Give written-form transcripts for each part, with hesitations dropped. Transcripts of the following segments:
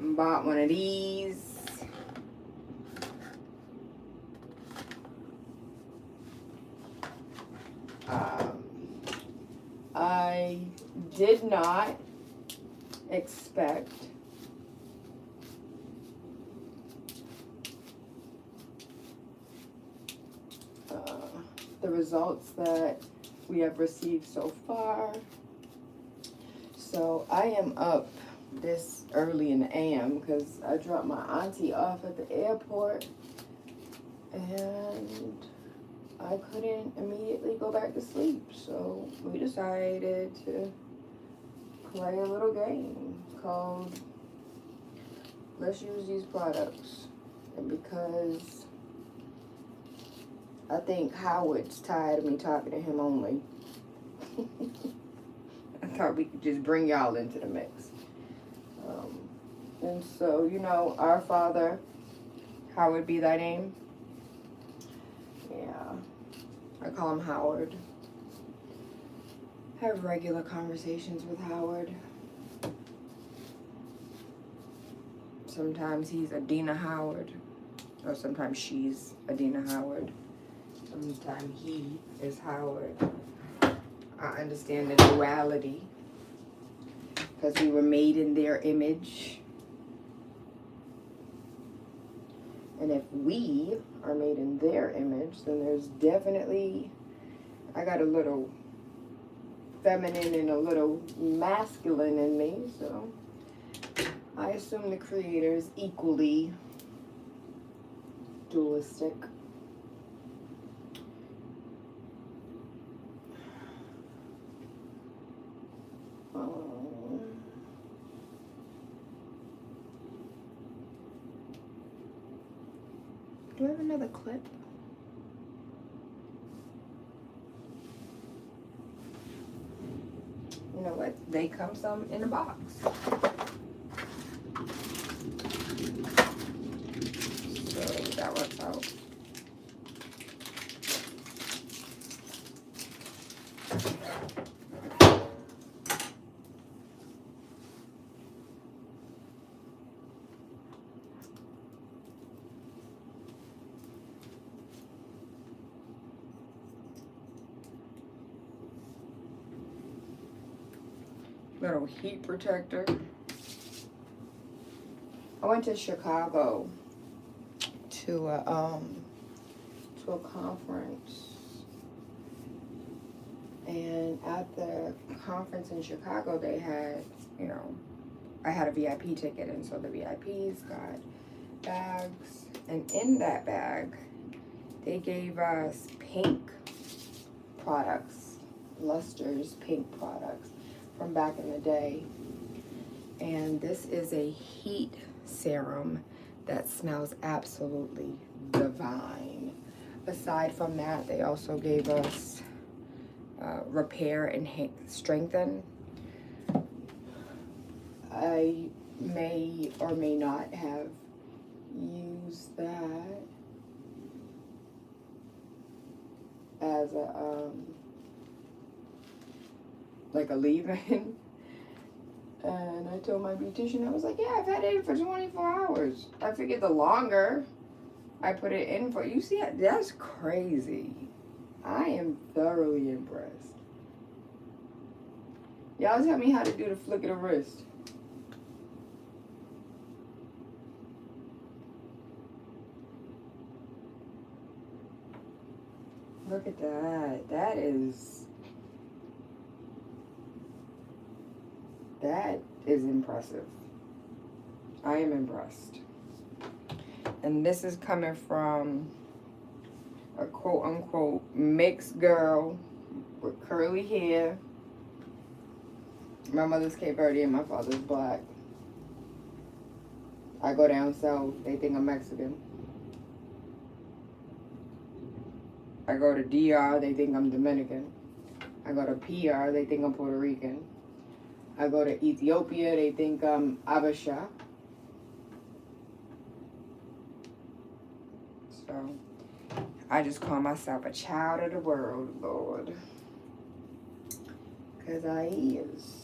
Bought one of these. I did not expect the results that we have received so far. So I am up this early in the AM because I dropped my auntie off at the airport and I couldn't immediately go back to sleep. So we decided to play a little game called Let's Use These Products. And because I think Howard's tired of me talking to him only, I thought we could just bring y'all into the mix. And so, you know, our Father, Howard be thy name. Yeah, I call him Howard. Have regular conversations with Howard. Sometimes he's Adina Howard, or sometimes she's Adina Howard. Sometimes he is Howard. I understand the duality because we were made in their image. And if we are made in their image, then there's definitely, I got a little feminine and a little masculine in me. So I assume the Creator is equally dualistic. Do I have another clip? You know what? They come some in a box. So that works out. Little heat protector. I went to Chicago to a conference, and at the conference in Chicago they had, you know, I had a VIP ticket, and so the VIPs got bags, and in that bag they gave us pink products, Luster's pink products from back in the day. And this is a heat serum that smells absolutely divine. Aside from that, they also gave us repair and strengthen. I may or may not have used that as a like a leave-in. And I told my beautician, I was like, yeah, I've had it in for 24 hours. I figured the longer I put it in for, you see, that's crazy. I am thoroughly impressed. Y'all tell me how to do the flick of the wrist. Look at that. That is impressive. I am impressed. And this is coming from a quote-unquote mixed girl with curly hair. My mother's Cape Verdean, my father's black. I go down south, they think I'm Mexican. I go to DR, they think I'm Dominican. I go to PR, they think I'm Puerto Rican. I go to Ethiopia, they think I'm Abasha. So, I just call myself a child of the world, Lord. Because I is.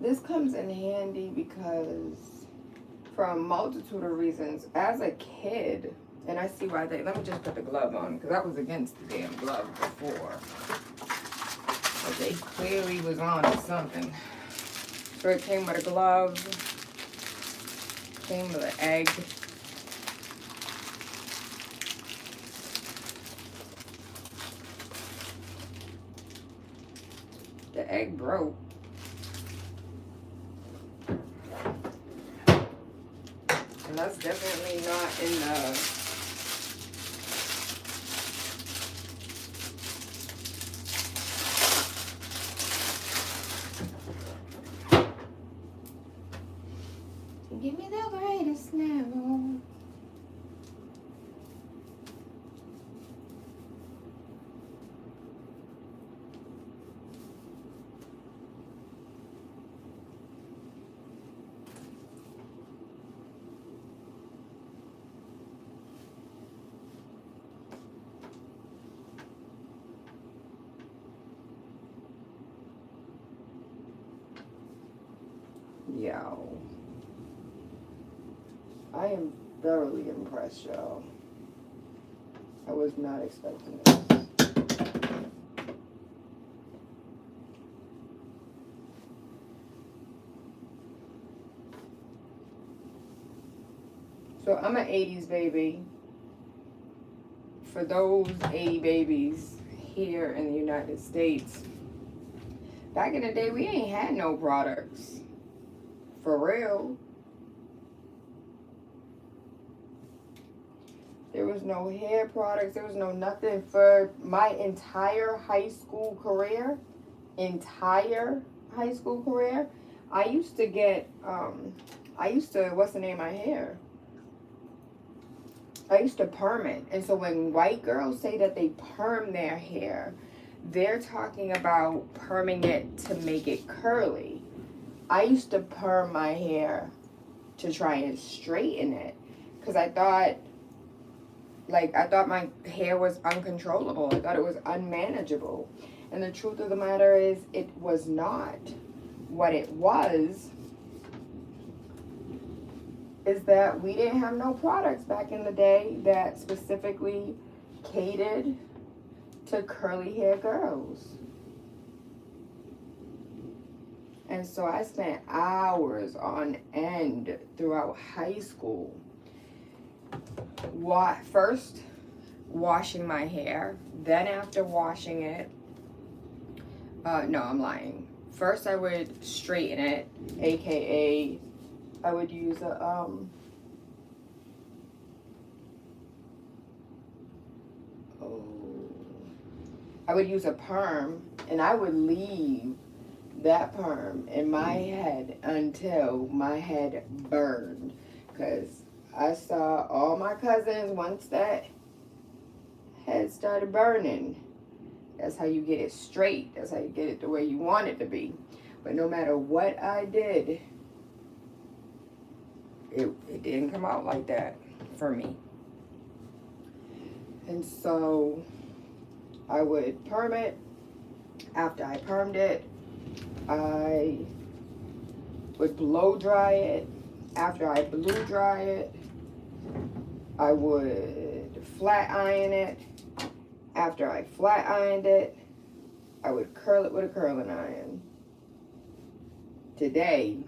This comes in handy because for a multitude of reasons, as a kid, and I see why let me just put the glove on because I was against the damn glove before. But they clearly was on to something. So it came with a glove, came with an egg. The egg broke. And that's definitely not in the give me the greatest level. Yo. I am thoroughly impressed, y'all. I was not expecting this. So I'm an 80s baby. For those 80 babies here in the United States, back in the day, we ain't had no products. For real. There was no hair products. There was no nothing for my entire high school career. I used to get, what's the name of my hair? I used to perm it. And so when white girls say that they perm their hair, they're talking about perming it to make it curly. I used to perm my hair to try and straighten it because I thought my hair was uncontrollable. I thought it was unmanageable. And the truth of the matter is it was not. What it was is that we didn't have no products back in the day that specifically catered to curly hair girls. And so I spent hours on end throughout high school. First, washing my hair. Then after washing it, no, I'm lying. First, I would straighten it, aka I would use I would use a perm, and I would leave that perm in my head until my head burned, because I saw all my cousins, once that head started burning, that's how you get it straight. That's how you get it the way you want it to be. But no matter what I did, it didn't come out like that for me. And so I would perm it. After I permed it, I would blow dry it. After I blew dry it, I would flat iron it. After I flat ironed it, I would curl it with a curling iron. Today,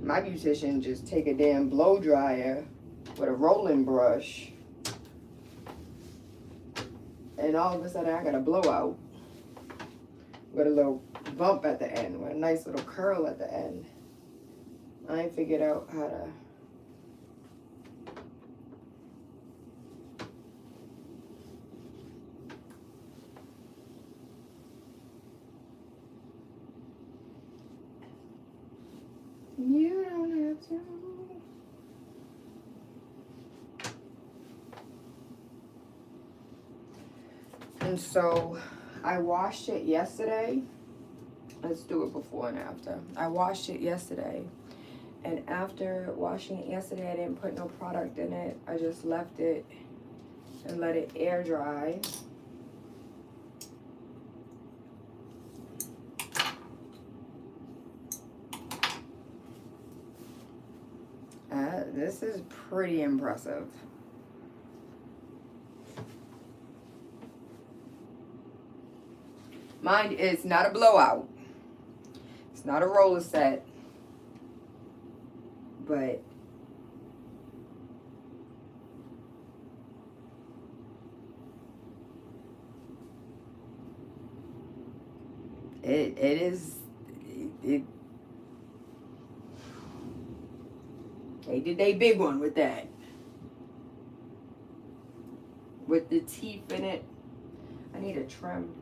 my beautician just take a damn blow dryer with a rolling brush, and all of a sudden I got a blowout with a little bump at the end, with a nice little curl at the end. I ain't figured out how to you don't have to. And so I washed it yesterday. Let's do it before and after. I washed it yesterday. And after washing it yesterday, I didn't put no product in it. I just left it and let it air dry. This is pretty impressive. Mind, it's not a blowout. It's not a roller set. But it is it they did a big one with that. With the teeth in it. I need a trim.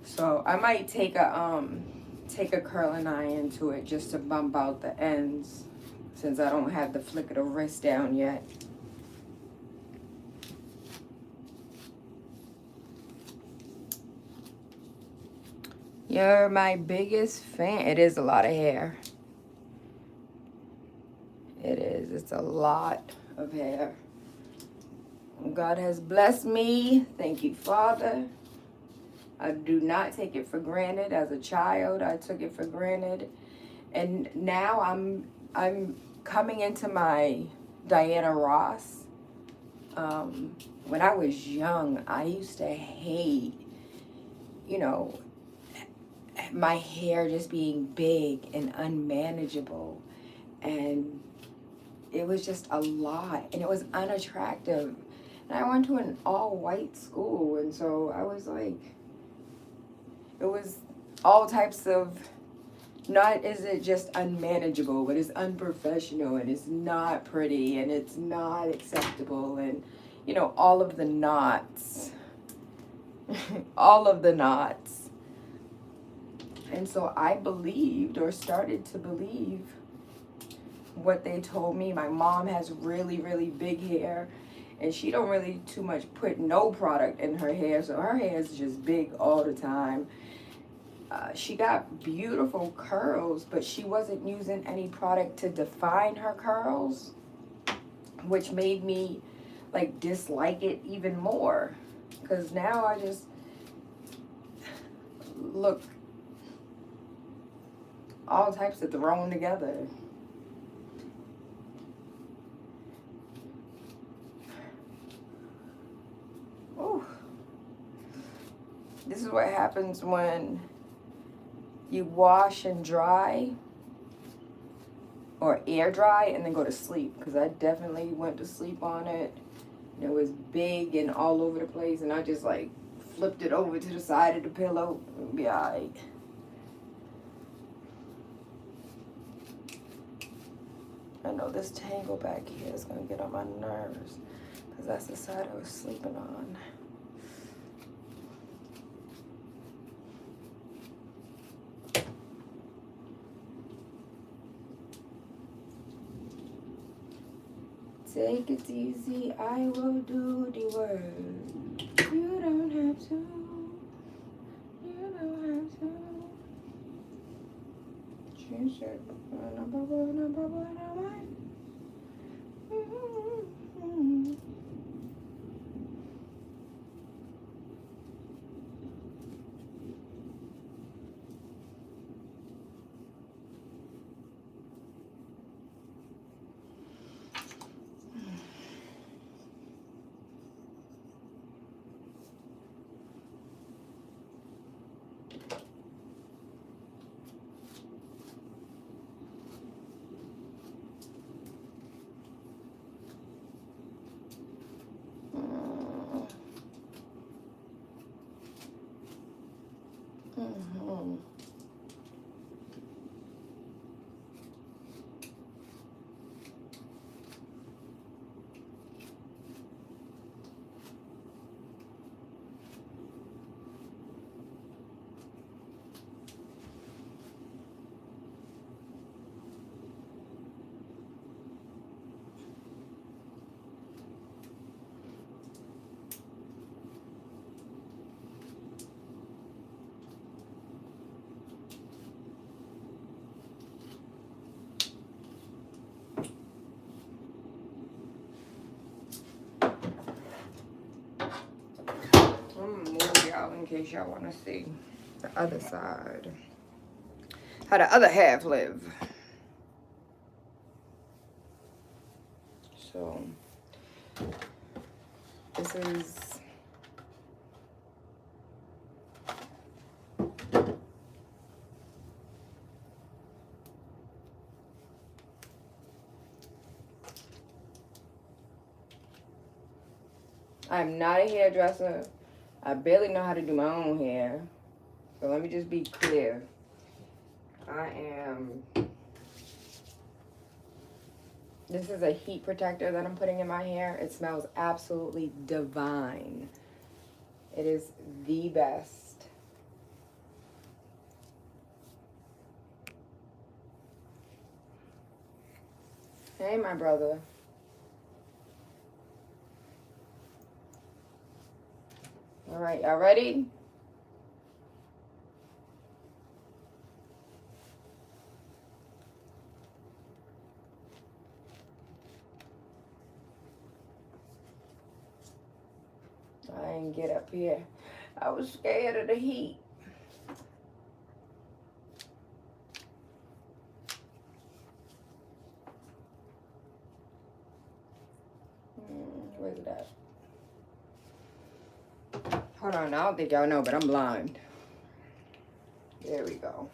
So I might take a curling iron to it just to bump out the ends, since I don't have the flick of the wrist down yet. You're my biggest fan. It is a lot of hair. It is. It's a lot of hair. God has blessed me. Thank you, Father. I do not take it for granted. As a child, I took it for granted. And now I'm coming into my Diana Ross. When I was young, I used to hate, you know, my hair just being big and unmanageable. And it was just a lot. And it was unattractive. And I went to an all-white school. And so I was like, it was all types of, not is it just unmanageable, but it's unprofessional and it's not pretty and it's not acceptable and, you know, all of the knots. All of the knots. And so I believed, or started to believe, what they told me. My mom has really, really big hair, and she don't really too much put no product in her hair, so her hair is just big all the time. She got beautiful curls, but she wasn't using any product to define her curls, which made me like dislike it even more, because now I just look all types of thrown together. Ooh. This is what happens when you wash and dry, or air dry, and then go to sleep, because I definitely went to sleep on it, and it was big and all over the place, and I just like flipped it over to the side of the pillow and be alright. I know this tangle back here is going to get on my nerves, because that's the side I was sleeping on. Take it easy, I will do the work. You don't have to. You don't have to. Change it. I'm gonna move y'all in case y'all want to see the other side. how the other half live. So this is I'm not a hairdresser. I barely know how to do my own hair. So let me just be clear. This is a heat protector that I'm putting in my hair. It smells absolutely divine. It is the best. Hey, my brother. All right, y'all ready? I ain't get up here. I was scared of the heat. Where's it at? Hold on, I don't think y'all know, but I'm blind. There we go.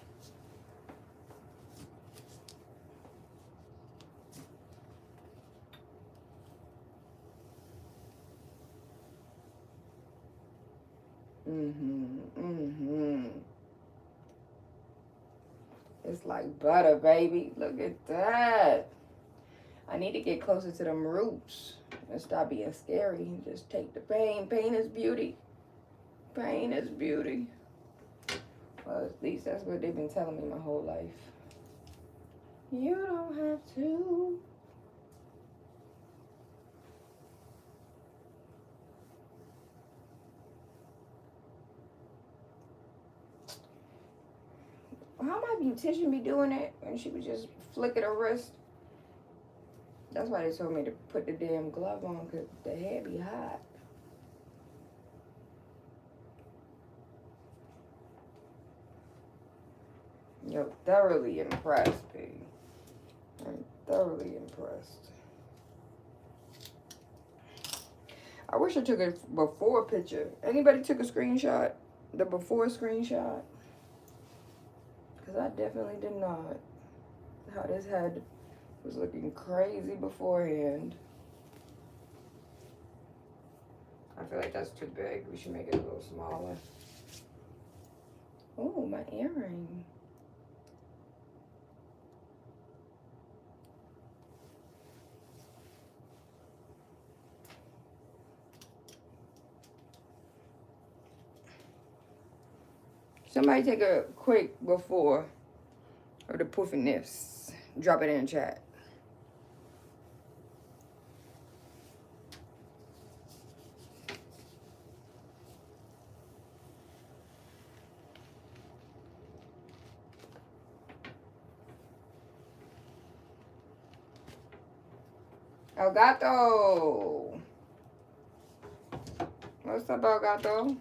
It's like butter, baby. Look at that. I need to get closer to them roots and stop being scary. Just take the pain. Pain is beauty. Pain is beauty. Well, at least that's what they've been telling me my whole life. You don't have to. How my beautician be doing it when she would just flick at her wrist? That's why they told me to put the damn glove on, because the hair be hot. You're thoroughly impressed, P. I'm thoroughly impressed. I wish I took a before picture. Anybody took a screenshot? The before screenshot? Because I definitely did not. How this head was looking crazy beforehand. I feel like that's too big. We should make it a little smaller. Oh, my earring. Somebody take a quick before of the poofiness. Drop it in the chat. El Gato. What's up, El Gato?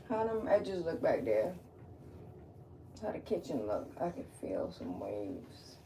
How them edges look back there? How the kitchen look? I can feel some waves.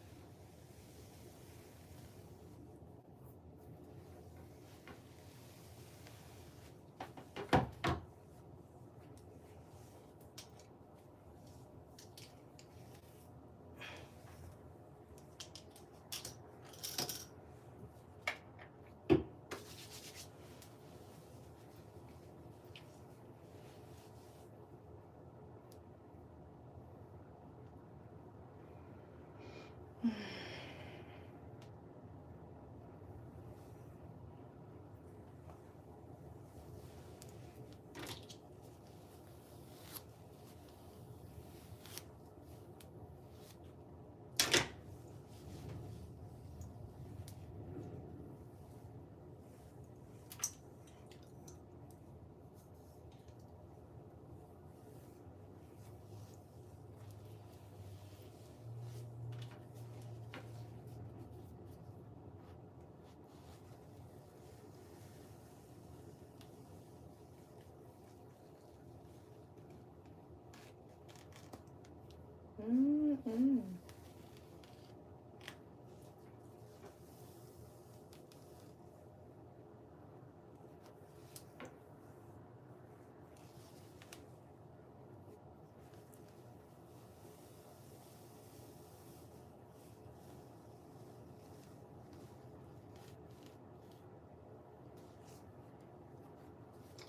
Mm.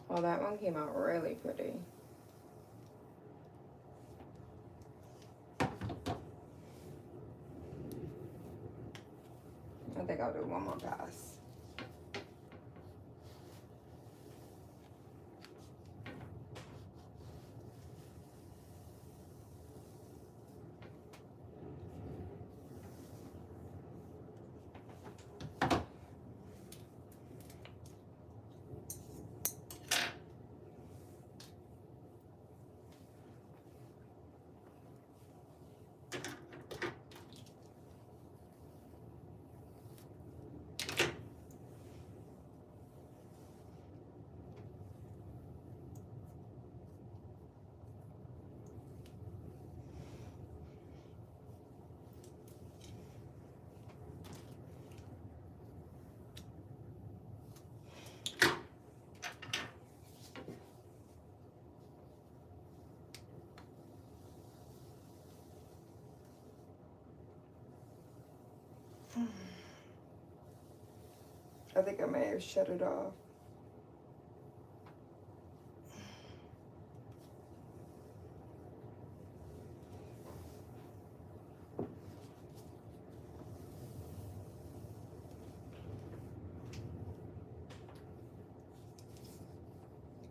Well, that one came out really pretty. I think I'll do one more pass. I think I may have shut it off.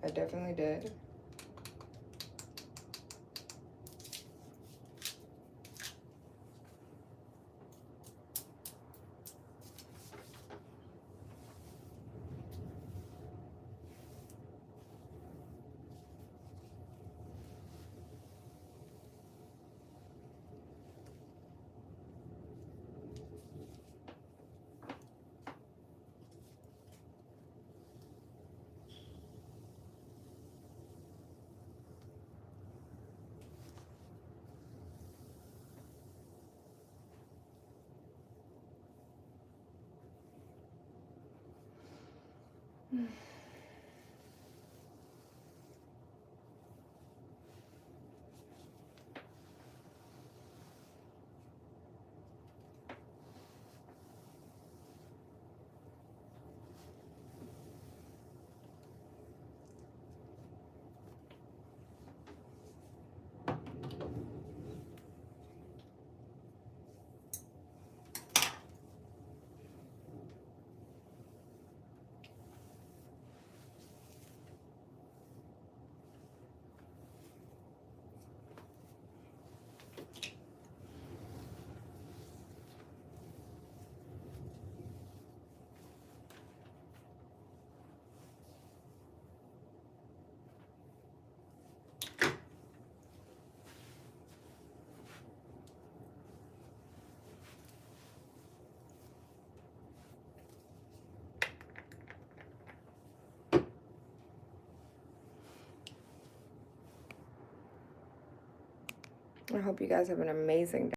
I definitely did. I hope you guys have an amazing day.